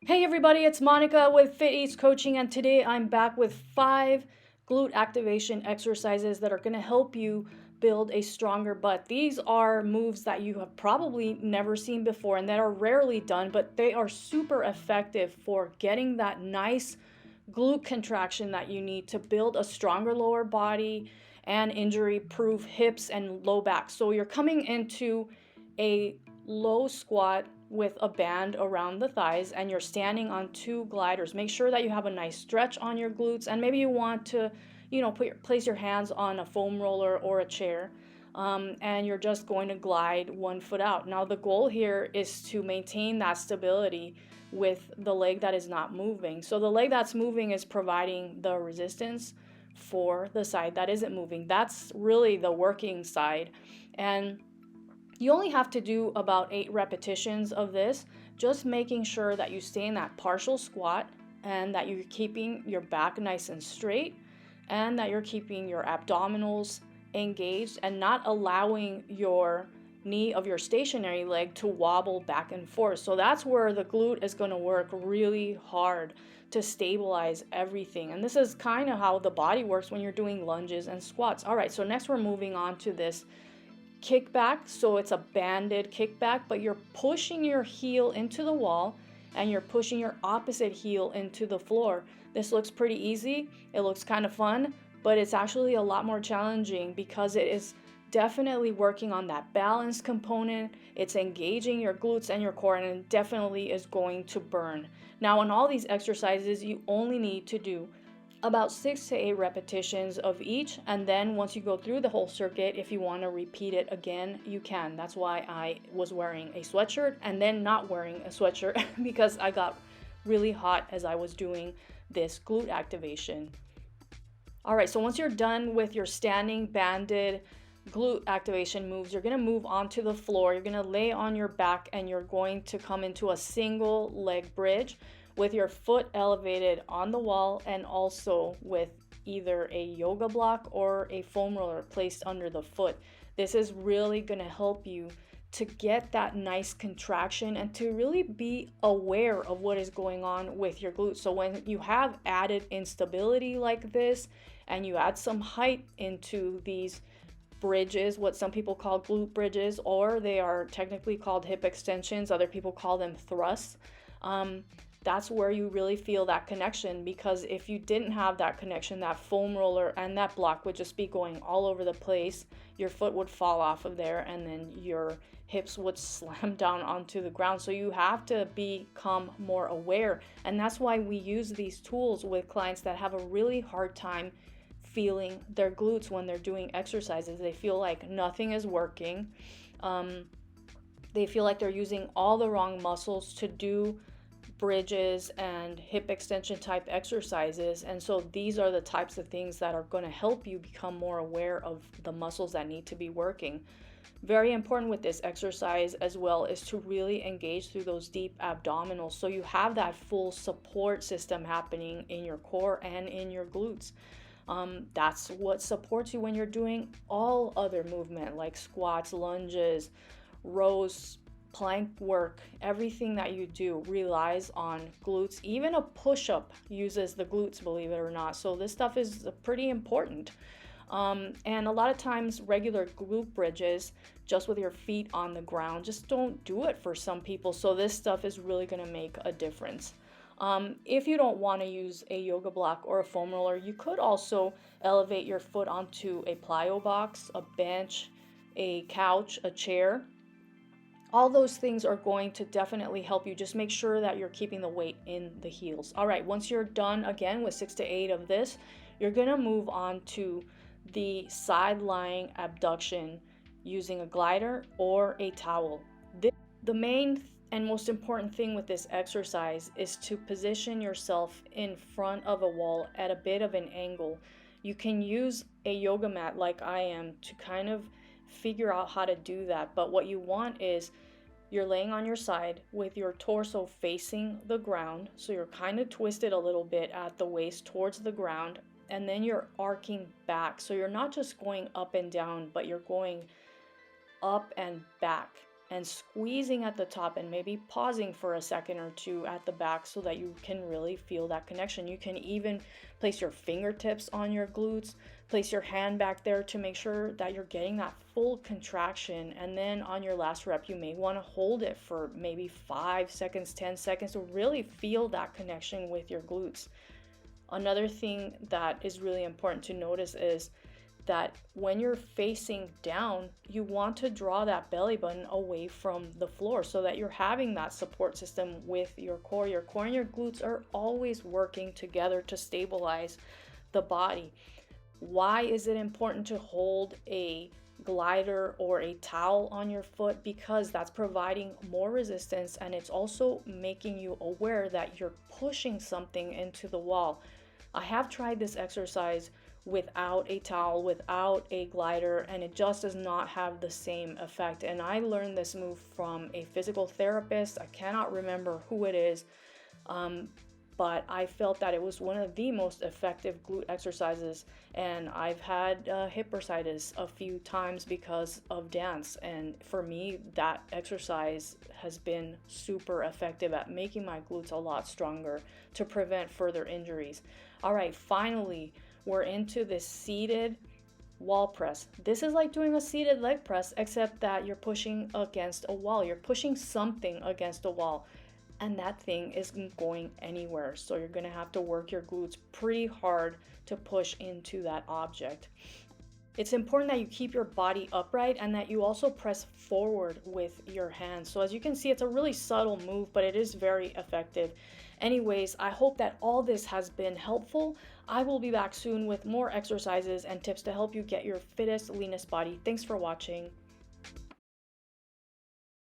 Hey everybody, it's Monica with Fit Eats Coaching, and today I'm back with 5 glute activation exercises that are going to help you build a stronger butt. These are moves that you have probably never seen before and that are rarely done, but they are super effective for getting that nice glute contraction that you need to build a stronger lower body and injury-proof hips and low back. So you're coming into a low squat with a band around the thighs and you're standing on 2 gliders. Make sure that you have a nice stretch on your glutes, and maybe you want to, place your hands on a foam roller or a chair. And you're just going to glide 1 foot out. Now the goal here is to maintain that stability with the leg that is not moving. So the leg that's moving is providing the resistance for the side that isn't moving. That's really the working side. And you only have to do about 8 repetitions of this, just making sure that you stay in that partial squat and that you're keeping your back nice and straight and that you're keeping your abdominals engaged and not allowing your knee of your stationary leg to wobble back and forth. So that's where the glute is going to work really hard to stabilize everything. And this is kind of how the body works when you're doing lunges and squats. All right, so next we're moving on to this kickback. So it's a banded kickback, but you're pushing your heel into the wall and you're pushing your opposite heel into the floor. This looks pretty easy. It looks kind of fun, but it's actually a lot more challenging because it is definitely working on that balance component. It's engaging your glutes and your core, and it definitely is going to burn. Now, in all these exercises, you only need to do about 6 to 8 repetitions of each, and then once you go through the whole circuit, if you want to repeat it again, you can. That's why I was wearing a sweatshirt and then not wearing a sweatshirt because I got really hot as I was doing this glute activation. All right, so once you're done with your standing banded glute activation moves, you're going to move onto the floor. You're going to lay on your back and you're going to come into a single leg bridge with your foot elevated on the wall and also with either a yoga block or a foam roller placed under the foot. This is really going to help you to get that nice contraction and to really be aware of what is going on with your glutes. So when you have added instability like this and you add some height into these bridges, what some people call glute bridges, or they are technically called hip extensions, other people call them thrusts, that's where you really feel that connection. Because if you didn't have that connection, that foam roller and that block would just be going all over the place. Your foot would fall off of there and then your hips would slam down onto the ground. So you have to become more aware, and that's why we use these tools with clients that have a really hard time feeling their glutes when they're doing exercises. They feel like nothing is working. They feel like they're using all the wrong muscles to do bridges and hip extension type exercises. And so these are the types of things that are going to help you become more aware of the muscles that need to be working. Very important with this exercise as well is to really engage through those deep abdominals so you have that full support system happening in your core and in your glutes. That's what supports you when you're doing all other movement like squats, lunges, rows, plank work. Everything that you do relies on glutes. Even a push-up uses the glutes, believe it or not. So this stuff is pretty important. And a lot of times regular glute bridges just with your feet on the ground just don't do it for some people. So this stuff is really going to make a difference. If you don't want to use a yoga block or a foam roller, you could also elevate your foot onto a plyo box, a bench, a couch, a chair. All those things are going to definitely help you. Just make sure that you're keeping the weight in the heels. All right, once you're done again with 6 to 8 of this, you're going to move on to the side lying abduction using a glider or a towel. The main and most important thing with this exercise is to position yourself in front of a wall at a bit of an angle. You can use a yoga mat like I am to kind of figure out how to do that, but what you want is you're laying on your side with your torso facing the ground, so you're kind of twisted a little bit at the waist towards the ground, and then you're arcing back, so you're not just going up and down, but you're going up and back. and squeezing at the top and maybe pausing for a second or two at the back so that you can really feel that connection. You can even place your fingertips on your glutes, place your hand back there to make sure that you're getting that full contraction. And then on your last rep, you may want to hold it for maybe 5 seconds, 10 seconds to really feel that connection with your glutes. Another thing that is really important to notice is that when you're facing down, you want to draw that belly button away from the floor so that you're having that support system with your core. Your core and your glutes are always working together to stabilize the body. Why is it important to hold a glider or a towel on your foot? Because that's providing more resistance, and it's also making you aware that you're pushing something into the wall. I have tried this exercise without a towel, without a glider, and it just does not have the same effect. And I learned this move from a physical therapist. I cannot remember who it is, but I felt that it was one of the most effective glute exercises. And I've had hip bursitis a few times because of dance, and for me that exercise has been super effective at making my glutes a lot stronger to prevent further injuries. All right, finally we're into this seated wall press. This is like doing a seated leg press, except that you're pushing against a wall. You're pushing something against a wall, and that thing isn't going anywhere. So you're gonna have to work your glutes pretty hard to push into that object. It's important that you keep your body upright and that you also press forward with your hands. So as you can see, it's a really subtle move, but it is very effective. Anyways, I hope that all this has been helpful. I will be back soon with more exercises and tips to help you get your fittest, leanest body. Thanks for watching.